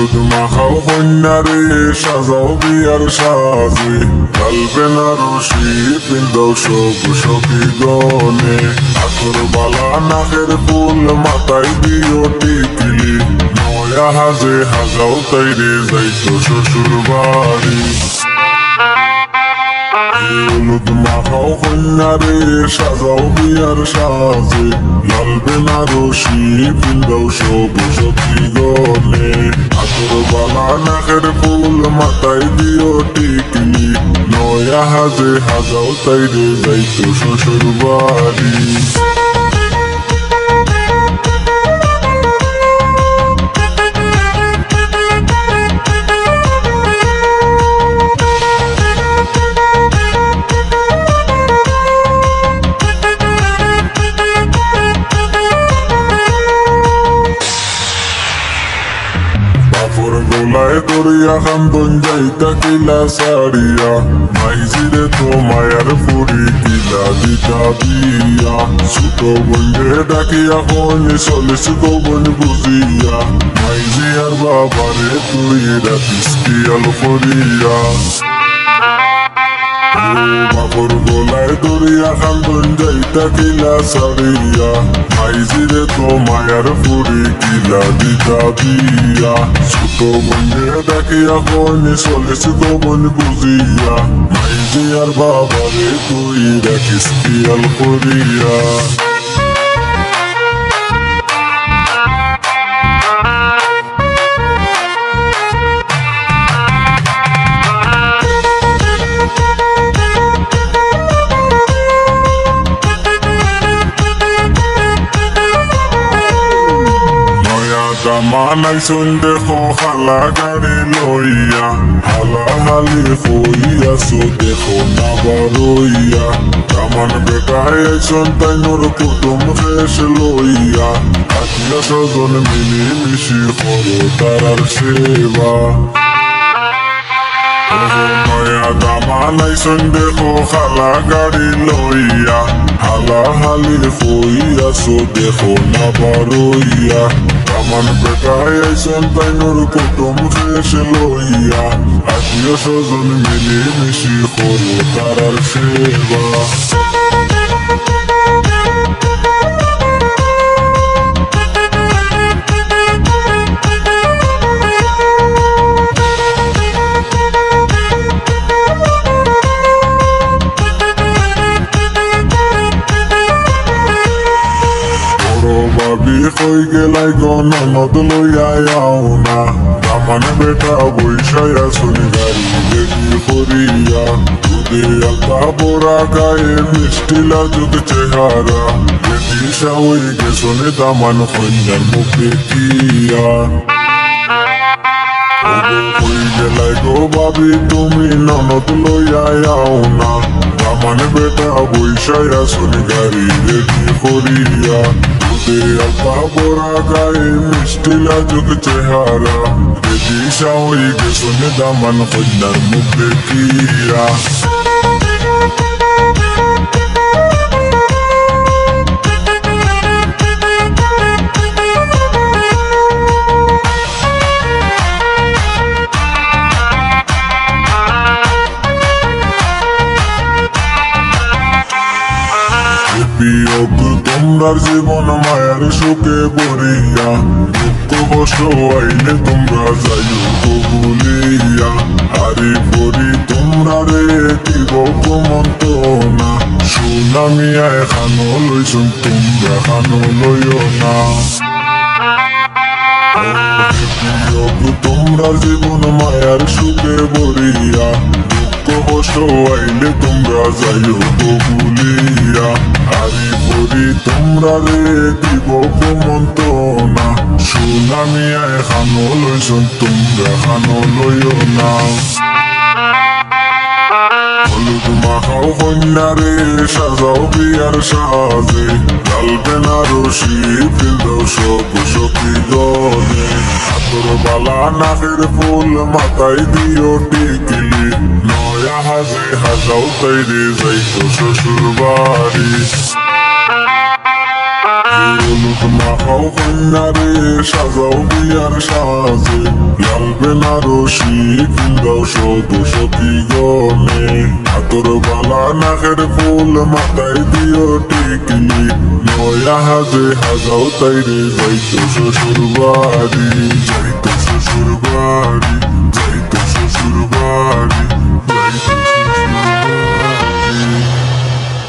হলুদ মাখাও কন্যারে সাজাও বিয়ার সাজে লাল বেনারসি পিন্দাও সব সখী গনে আতর বালা নাকের ফুল মাথায় দিও টিকলি নয়া হাজে হাজাও তাইরে যাইতো শ্বশুর বাড়ি হলুদ মাখাও কন্যারে সাজাও বিয়ার সাজে লাল বেনারসি পিন্দাও সব সখী গনে আতর বালা নাকের ফুল মাথায় দিও টিকলি নয়া হাজে হাজাও তাইরে যাইতো শ্বশুর বাড়ি গোলায় দরিয়া খান্দন যাইতা কিলা সারিয়া মাইজিরে তো মায়ার ফুরি কিলা দিতা বিয়া ছোট বন্ধে ডাকিয়া কনে চলিস গোবন বুঝিয়া মাইজি আর বাবারে তুই রাতিস কিয়াল করিয়া বাবর গোলায় দরিয়া খান্দন যাইতা কিলা সারিয়া মাইজিরে তো মায়ার ফুরি কিলা দিতা বিয়া ছোট বন্ধে ডাকিয়া কনে চলিস গোবন বুঝিয়া মাইজি আর বাবারে তুই রাখিস কিয়াল করিয়া মানাইছুন দেখো খালা গাড়ি লইয়া হালা হালি হইয়াছো দেখো না বারইয়া কামান বেটায় আইছন তাই নোর কুটুম শেষ লইয়া আত্মীয় স্বজন মিলি মিশি করো তারার সেবা নয়া দামানাইছন দেখো খালা গাড়ি লইয়া হালা হালি হইয়াছো দেখো না বারইয়া কামান বেটায় আইছন তাই নোর কুটুম শেষ লইয়া আত্মীয় স্বজন মিলি মিশি করো তারার সেবা কই গেলাই গনদ লইয়া আও না দামান বেটা বৈশায়া শুনি গাড়ি রেডি করিয়া দুধে আলতা বড়া গায়ে মিষ্টি লাজুক চেহারা রেডি সাউই গেছনে দামান কন্যার মুখ দেখিয়া কই গেলাই গো ভাবি তুমি ননদ লইয়া আও না দামান বেটা বৈশায়া শুনি গাড়ি রেডি করিয়া আলতা বড়া গায়ে মিষ্টি লাজুক চেহারা রেডি সাউই গেছনে দামান কন্যার মুখ দেখিয়া বিয়োগ তোমরার জীবন মায়ার সুখে ভরিয়া দুঃখ কষ্ট আইলে তোমরা যাইও ভুলিয়া হারি ভরি তোমরা রে দিব মন্ত না সুনামিয়া এখানো লইছুন তোমরা খানো লইও না বিয়োগ তোমরার জীবন মায়ার সুখে ভরিয়া কষ্ট আইলে তোমরা যাইও ভুলিয়া হারি ভরি তোমরা রে দিব মন্ত না সুনামিয়া এখানো লইছুন তোমরা খানো লইও না হলুদ মাখাও কন্যারে সাজাও বিয়ার সাজে লাল বেনারসি পিন্দাও সব সখী গনে আতর বালা নাকের ফুল মাথায় দিও টিকলি নয়া হাজে হাজাও তাইরে যাইতো শ্বশুর বাড়ি হলুদ মাখাও কন্যারে সাজাও বিয়ার সাজে লাল বেনারসি কিনদাও শত সখী গনে হাতর বালা নাকের ফুল মাথায় দিও টিকলি নয়া হাজে হাজাও তাইরে যাইতো শ্বশুর বাড়ি যাইতো শ্বশুর বাড়ি যাইতো শ্বশুর বাড়ি যাইতো শ্বশুর বাড়ি